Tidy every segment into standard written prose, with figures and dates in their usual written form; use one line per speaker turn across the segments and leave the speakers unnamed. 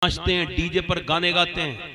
नाचते हैं, डीजे पर गाने गाते हैं,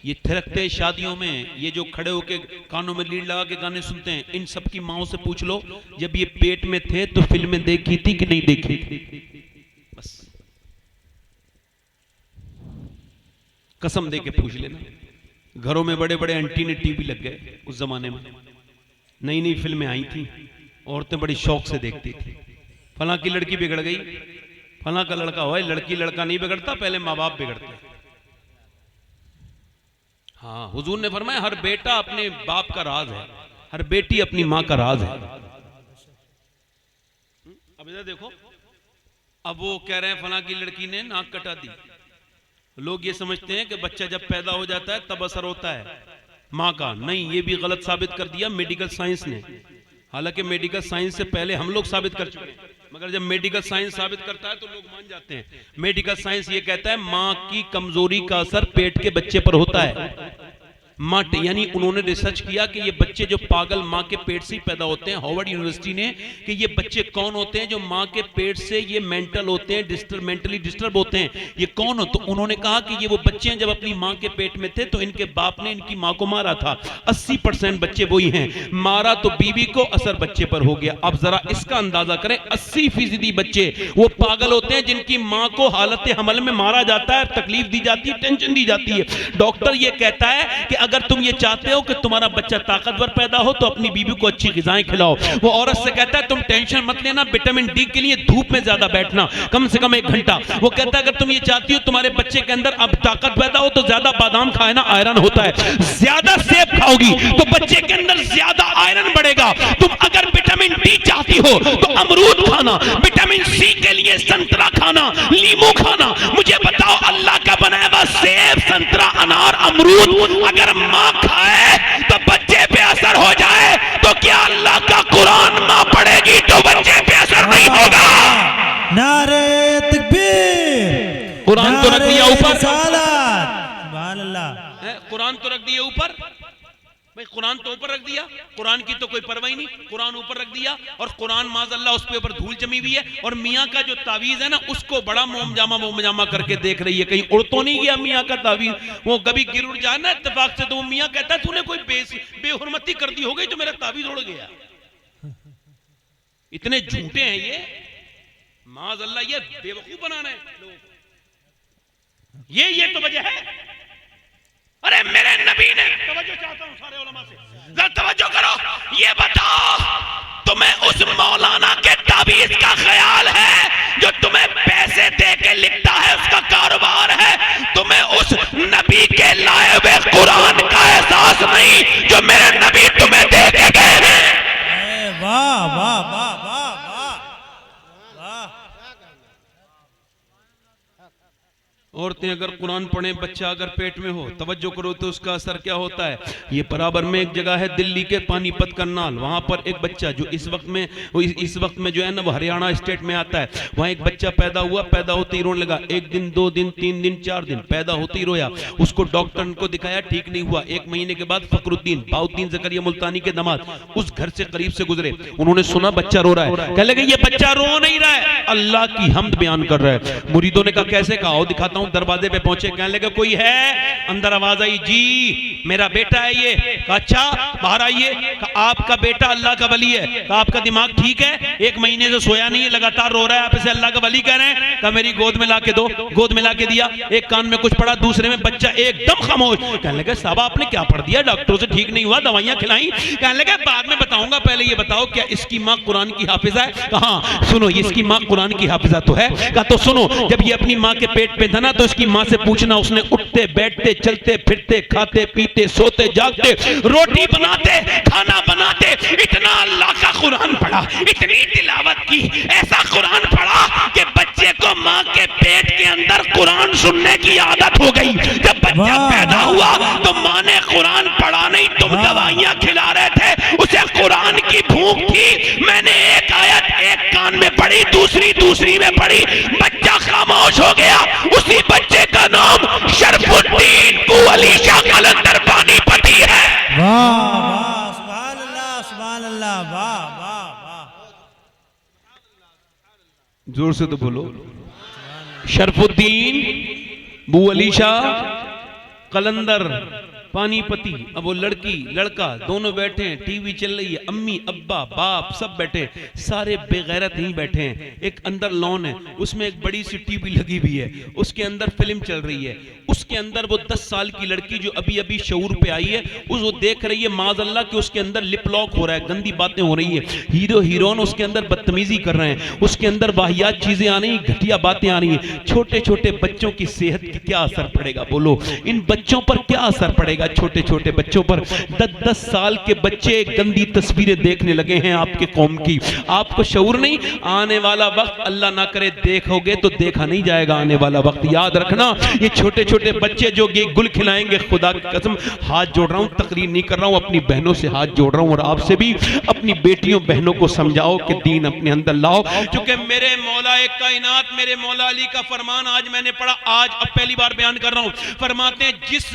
ये थिरकते हैं शादियों में, ये जो खड़े होके कानों में लीड लगा के गाने सुनते हैं, इन सब की माओं से पूछ लो जब ये पेट में थे तो फिल्में देखी थी कि नहीं देखी थी? बस कसम दे के पूछ लेना। घरों में बड़े बड़े एंटीने टीवी लग गए। उस जमाने में नई नई फिल्में आई थी, औरतें बड़ी शौक से देखती थी। फलां की लड़की बिगड़ गई, फलां का लड़का हुआ। लड़की लड़का नहीं बिगड़ता, पहले माँ बाप बिगड़ते हैं। हाँ, हुजूर ने फरमाया हर बेटा अपने बाप का राज है, हर बेटी अपनी माँ का राज है। अब इधर देखो, अब वो कह रहे हैं फलां की लड़की ने नाक कटा दी। लोग ये समझते हैं कि बच्चा जब पैदा हो जाता है तब असर होता है माँ का। नहीं, ये भी गलत साबित कर दिया मेडिकल साइंस ने। हालांकि मेडिकल साइंस से पहले हम लोग साबित कर चुके हैं, मगर जब मेडिकल साइंस साबित करता है तो लोग मान जाते हैं। मेडिकल साइंस ये कहता है माँ की कमजोरी का असर पेट के बच्चे पर होता है। मट यानी उन्होंने रिसर्च किया कि ये बच्चे जो पागल माँ के पेट से ही पैदा होते हैं, हार्वर्ड यूनिवर्सिटी ने, कि ये बच्चे कौन होते हैं जो माँ के पेट से ये मेंटल होते हैं, मेंटली डिस्टर्ब होते हैं, ये कौन हो? तो उन्होंने कहा कि ये वो बच्चे हैं जब अपनी माँ के पेट में थे तो इनके बाप ने इनकी माँ को मारा था। 80% बच्चे वही हैं। मारा तो बीवी को, असर बच्चे पर हो गया। अब जरा इसका अंदाजा करें, 80% बच्चे वो पागल होते हैं जिनकी माँ को हालत हमल में मारा जाता है, तकलीफ दी जाती है, टेंशन दी जाती है। डॉक्टर ये कहता है कि अगर तुम ये चाहते हो कि तुम्हारा बच्चा ताकतवर पैदा हो तो अपनी बीवी को अच्छी ग़िज़ाएं खिलाओ। वो औरत से कहता है तुम टेंशन मत लेना, विटामिन डी के लिए धूप में ज्यादा बैठना, कम से कम 1 घंटा। वो कहता है अगर तुम ये चाहती हो तुम्हारे बच्चे के अंदर अब ताकत पैदा हो तो ज्यादा बादाम खाए ना, आयरन होता है। ज्यादा सेब खाओगी तो बच्चे के अंदर ज्यादा आयरन बढ़ेगा। तुम अगर विटामिन डी चाहती हो तो अमरूद खाना, विटामिन सी के लिए संतरा खाना, लीमू खाना। मुझे बताओ, अल्लाह का बनाया हुआ सेब, संतरा, अनार, अमरूद अगर माँ खाए तो बच्चे पे असर हो जाए, तो क्या अल्लाह का कुरान माँ पढ़ेगी तो बच्चे पे असर नहीं होगा?
नारे तकबीर।
कुरान तो रख दिया ऊपर,
सुभान अल्लाह,
कुरान तो रख दिया ऊपर भाई, कुरान तो ऊपर रख दिया। कुरान की तो कोई परवाही नहीं, कुरान ऊपर रख दिया और कुरान माज़अल्लाह उस पे ऊपर धूल जमी हुई है। और मियाँ का जो तावीज़ है ना, उसको बड़ा मोमजामा करके देख रही है, कहीं उड़ तो नहीं गया मियाँ का तावीज़। वो कभी गिर उड़ जाए ना इत्तेफाक से तो वो मियाँ कहता है तूने कोई बेहुरमती कर दी हो गई तो मेरा तावीज़ उड़ गया। इतने झूठे हैं ये, माज़अल्लाह, ये बेवकूफ बनाना है लोग। ये तो वजह है। अरे मेरे नबी ने, तवज्जो चाहता हूं सारे उलमा से, जरा तवज्जो करो। ये बताओ, तुम्हें उस मौलाना के तावीज़ का ख्याल है जो तुम्हें पैसे दे के लिखता है, उसका कारोबार है? तुम्हें उस नबी के लाए हुए कुरान का एहसास नहीं जो मेरे नबी तुम्हें दे के गए हैं?
वाह वाह वाह वाह वाह वाह।
औरतें अगर कुरान पढ़ें, बच्चा अगर पेट में हो, तवज्जो करो तो उसका असर क्या होता है। ये बराबर में एक जगह है दिल्ली के पानीपत करनाल, वहां पर एक बच्चा जो इस वक्त में जो है ना वो हरियाणा स्टेट में आता है, वहां एक बच्चा पैदा हुआ। पैदा होते ही रोने लगा। 1 दिन 2 दिन 3 दिन 4 दिन पैदा होते ही रोया। उसको डॉक्टर को दिखाया, ठीक नहीं हुआ। 1 महीने के बाद फखरुद्दीन बाउद्दीन ज़करिया मुल्तानी के दामाद उस घर से करीब से गुजरे। उन्होंने सुना बच्चा रो रहा है, कहने लगे ये बच्चा रो नहीं रहा है, अल्लाह की हम्द बयान कर रहा है। मुरीदों ने कहा कैसे? कहा आओ दिखाता हूं। दरवाजे पे पहुंचे, कहने लगे कोई है? अंदर आवाज आई, जी मेरा बेटा है ये। कहा अच्छा, बाहर आइए। कहा आपका बेटा अल्लाह का वली है। कहा आपका दिमाग ठीक है? 1 महीने से सोया नहीं है, लगातार रो रहा है, आप इसे अल्लाह का वली कह रहे हैं? कहा मेरी गोद में ला के दो। गोद में ला के दिया, एक कान में कुछ पड़ा, दूसरे में बच्चा एकदम खामोश। कहने लगे साहब आपने क्या पढ़ दिया? डॉक्टरों से ठीक नहीं हुआ, दवाइयां खिलाई। कहने लगे बाद में बताऊंगा, पहले ये बताओ क्या इसकी माँ कुरान की हाफिजा है? कहा सुनो, इसकी माँ कुरान की हाफिजा तो है। कहा तो सुनो, जब ये अपनी माँ के पेट पे था ना तो इसकी माँ से पूछना, उसने उठते बैठते चलते फिरते खाते पीते सोते जागते रोटी बनाते खाना बनाते इतना अल्लाह का कुरान पढ़ा, इतनी तिलावत की, ऐसा कुरान पढ़ा कि बच्चे को माँ के पेट के अंदर कुरान सुनने की आदत हो गई। जब बच्चा पैदा हुआ तो माँ ने कुरान पढ़ा नहीं, तुम दवाइयां खिला रहे थे, उसे कुरान की भूख थी। मैंने एक आयत एक कान में पढ़ी, दूसरी में पढ़ी, बच्चा खामोश हो गया। उसी बच्चे का नाम शरफुद्दीन अली शाह कलंदर पानीपती है।
वाह वाह, सुभान अल्लाह, सुभान अल्लाह, वाह वाह वाह।
जोर से तो बोलो, शरफुद्दीन बू अलीशा कलंदर पानीपति। अब वो लड़की लड़का दोनों बैठे हैं, टीवी चल रही है, अम्मी अब्बा बाप सब बैठे, सारे बेगैरत नहीं बैठे हैं। एक अंदर लॉन है, उसमें एक बड़ी सी टीवी लगी हुई है, उसके अंदर फिल्म चल रही है। उसके अंदर वो 10 साल की लड़की जो अभी अभी शऊर पे आई है, वो देख रही है माज़अल्लाह कि उसके अंदर लिप लॉक हो रहा है, गंदी बातें हो रही है, हीरो हीरोइन उसके अंदर बदतमीजी कर रहे हैं, उसके अंदर वाहियात चीजें आ रही हैं, घटिया बातें आ रही हैं। छोटे छोटे बच्चों की सेहत की क्या असर पड़ेगा? बोलो, इन बच्चों पर क्या असर पड़ेगा? छोटे छोटे बच्चों पर 10-10 साल के बच्चे गंदी तस्वीरें देखने लगे हैं आपके कौम की। आपको शऊर नहीं, आने वाला वक्त अल्लाह ना करे देखोगे तो देखा नहीं जाएगा। आने वाला वक्त याद रखना, ये छोटे छोटे बच्चे जो ये गुल खिलाएंगे, खुदा की कसम हाथ जोड़ रहा हूं, तकरीर नहीं कर रहा हूं, अपनी बहनों से हाथ जोड़ रहा हूं और आपसे भी, अपनी बेटियों बहनों को समझाओ कि दीन अपने अंदर लाओ। क्योंकि मेरे मौला एक कायनात, मेरे मौला अली का फरमान आज मैंने पढ़ा, आज अब पहली बार बयान कर रहा हूं। फरमाते हैं जिस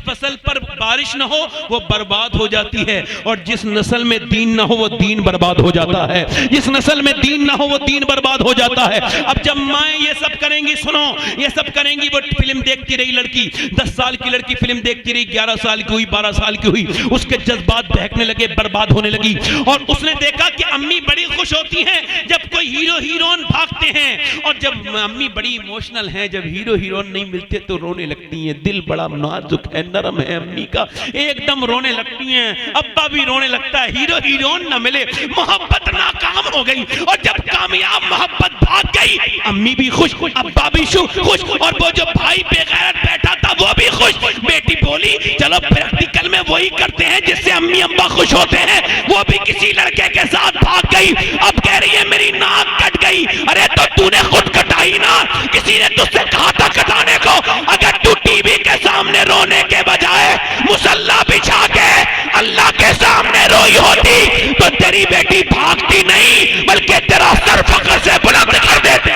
फसल पर बारिश ना हो वो बर्बाद हो जाती है, और जिस नस्ल में दीन ना हो वो दीन बर्बाद हो जाता है। जिस नस्ल में दीन ना हो वो दीन बर्बाद हो जाता है। अब जब माए ये सब करेंगी, सुनो, ये सब करेंगी, वो फिल्म देखती रही लड़की, 10 साल की लड़की फिल्म देखती रही, 11 साल की हुई, 12 साल की हुई, उसके जज्बात बहकने लगे, बर्बाद होने लगी। और उसने देखा कि अम्मी बड़ी खुश होती हैं जब कोई हीरो हीरोइन भागते हैं, और जब अम्मी बड़ी इमोशनल हैं, जब हीरो हीरोइन नहीं मिलते तो रोने लगती हैं। दिल बड़ा नाजुक है, नरम है अम्मी का, एकदम रोने लगती हैं। अब्बा भी रोने लगता है, हीरो हीरोइन ना मिले, मोहब्बत नाकाम हो गई। और जब कामयाब मोहब्बत भाग गई, अम्मी भी खुश, अब्बा भी खुश, और वो जो भाई बेगैरत बैठा था वो भी खुश। बेटी बोली चलो प्रैक्टिकल में वही करते हैं जिससे अम्मी अब्बा खुश होते हैं। वो भी किसी लड़के के साथ भाग गई। अब कह रही है मेरी नाक कट गई। अरे तो तूने खुद कटाई ना, किसी ने तुझसे कहा था कटाने को। अगर तू टीवी के सामने रोने के बजाय मुसल्ला बिछा के अल्लाह के सामने रोई होती तो तेरी बेटी भागती नहीं, बल्कि तेरा सर फख्र से बुलंद कर देते।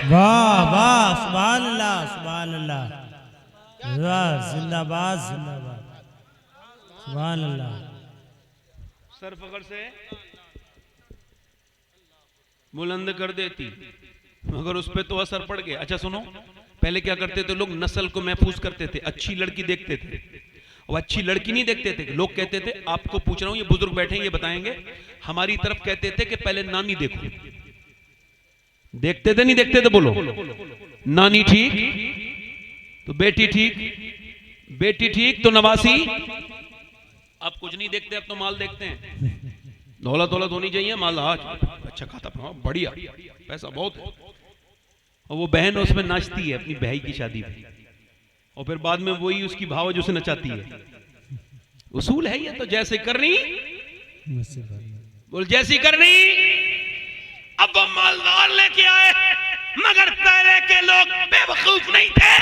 वाह वाह, सुभान अल्लाह, सुभान अल्लाह, वाह, जिंदाबाद जिंदाबाद, सुभान अल्लाह।
सर फख्र से बुलंद कर देती, मगर उस पर तो असर पड़ गया। अच्छा सुनो, पहले क्या करते थे लोग? नस्ल को महफूज करते थे, अच्छी लड़की देखते थे, और अच्छी लड़की नहीं देखते थे। लोग कहते थे, आपको पूछ रहा हूं, ये बुजुर्ग बैठे हैं ये बताएंगे, हमारी तरफ कहते थे कि पहले नानी देखो। देखते थे नहीं देखते थे? बोलो, नानी ठीक तो बेटी ठीक, बेटी ठीक तो नवासी। अब कुछ नहीं देखते, अब तो माल देखते हैं। दौलत दौलत होनी चाहिए, माल आज अच्छा खाता, बढ़िया, पैसा बहुत है। और वो बहन उसमें नाचती है अपनी भाई की शादी में, और फिर बाद में वही उसकी भाव जो उसे नचाती है। उसूल है ये तो, जैसे करनी बोल, जैसी करनी। अब वो मालदार लेके आए, मगर पहले के लोग बेवकूफ नहीं थे,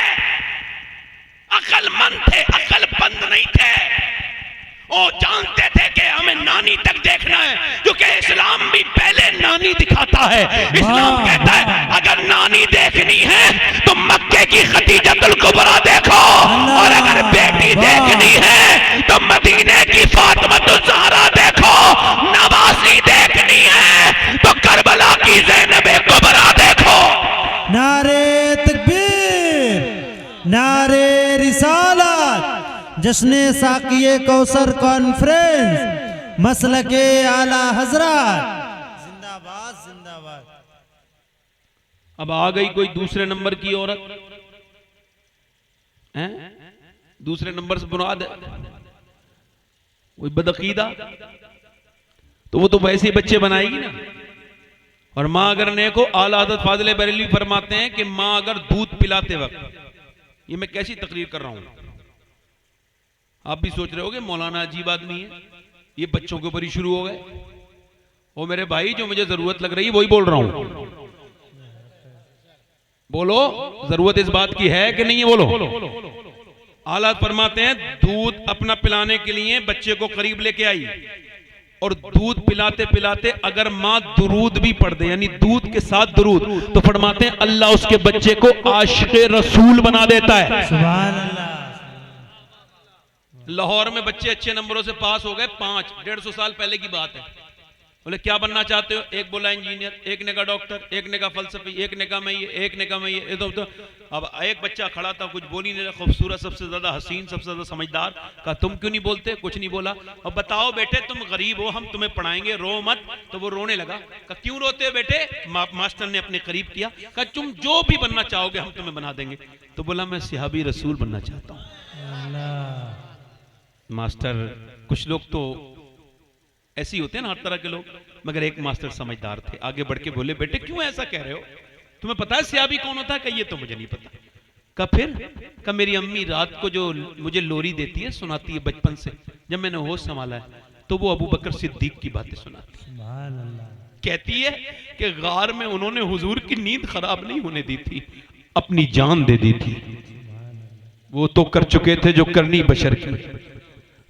अक्लमंद थे, अक्लमंद नहीं थे। वो जानते थे कि हमें नानी तक देखना है, क्योंकि इस्लाम भी पहले नानी दिखाता है। इस्लाम कहता है अगर नानी देखनी है तो मक्के की खदीजतुल कुबरा देखो, और अगर बेटी देखनी है तो मदीने की फातिमातुज़ ज़हरा देखो, नवासी देखनी है तो करबला की ज़ैनब कुबरा देखो।
नारे तकबीर, नारे रिसालत, जश्न साकिए कौसर कॉन्फ्रेंस, मसलके आला हजरत, जिंदाबाद जिंदाबाद।
अब आ गई कोई दूसरे नंबर की औरत हैं, दूसरे नंबर से बुनियाद है कोई बदअकीदा, तो वो तो वैसे ही बच्चे बनाएगी ना। और माँ अगर नेको, आला हज़रत फाज़िल बरेलवी फरमाते हैं कि माँ अगर दूध पिलाते वक्त, ये मैं कैसी तकरीर कर रहा हूं, आप भी सोच रहे होगे मौलाना अजीब आदमी है, ये बच्चों के ऊपर ही शुरू हो गए। ओ मेरे भाई, जो मुझे जरूरत लग रही है वही बोल रहा हूं। बोलो, जरूरत इस बात की है कि नहीं है? बोलो। आला फरमाते हैं दूध अपना पिलाने के लिए बच्चे को करीब लेके आई, और दूध पिलाते पिलाते अगर माँ दुरूद भी पढ़ दे, यानी दूध के साथ दुरूद, तो फरमाते हैं अल्लाह उसके बच्चे को आशिक़े रसूल बना देता है।
सुभान अल्लाह।
लाहौर में बच्चे अच्छे नंबरों से पास हो गए, 500-150 साल पहले की बात है। बोले क्या बनना चाहते हो? एक बोला इंजीनियर, एक ने कहा डॉक्टर, एक ने कहा फलसफी, एक ने कहा मैं ये, एक ने कहा मैं ये। तो अब एक बच्चा खड़ा था, कुछ बोल ही नहीं रहा, खूबसूरत, सबसे ज्यादा हसीन, सबसे ज्यादा समझदार। कहा तुम क्यों नहीं बोलते? कुछ नहीं बोला। अब बताओ बेटे, तुम गरीब हो, हम तुम्हें पढ़ाएंगे, रो मत। तो वो रोने लगा। कहा क्यों रोते हो बेटे? मास्टर ने अपने करीब किया, कहा तुम जो भी बनना चाहोगे हम तुम्हें बना देंगे। तो बोला मैं सिहाबी रसूल बनना चाहता हूं। मास्टर, कुछ लोग तो ऐसे ही होते हैं ना, हर तरह के लोग, मगर एक मास्टर समझदार थे, आगे बढ़ के बोले बेटे क्यों ऐसा कह रहे हो? तुम्हें पता है सियाबी कौन होता है? कि ये तो मुझे नहीं पता। का फिर? का मेरी अम्मी रात को जो मुझे लोरी देती है, सुनाती है बचपन से, जब मैंने होश संभाला है, तो वो अबू बकर सिद्दीक की बातें सुनाती है। कहती है कि गार में उन्होंने हुजूर की नींद खराब नहीं होने दी थी, अपनी जान दे दी थी। वो तो कर चुके थे जो करनी बशर की।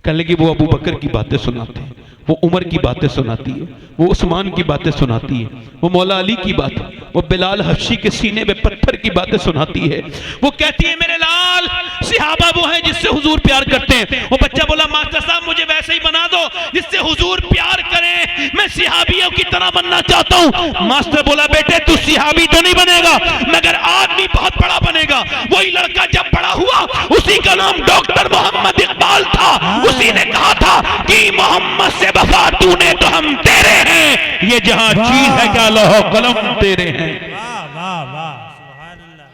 कहने लगी वो अबू बकर की बातें सुनाते हैं, वो उमर की बातें सुनाती है, वो उस्मान की बातें सुनाती है, वो मौला अली की बात, वो बिलाल हफ्शी के सीने में पत्थर की बातें सुनाती है। वो कहती है मेरे लाल, सिहाबा वो है जिससे हुजूर प्यार करते हैं। वो बच्चा बोला मास्टर साहब मुझे वैसे ही बना दो जिससे हुजूर प्यार करें, मैं सिहाबियों की तरह बनना चाहता हूं। मास्टर बोला बेटे तू सिहाबी तो नहीं बनेगा, मगर आदमी बहुत बड़ा बनेगा। वही लड़का जब बड़ा हुआ, उसी का नाम डॉक्टर मोहम्मद इकबाल था। उसी ने कहा था कि मोहम्मद से वफा तूने तो हम तेरे हैं, ये जहां चीज है क्या लौह कलम तेरे हैं।
वाह वाह वाह, सुभान अल्लाह।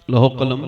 लौह कलम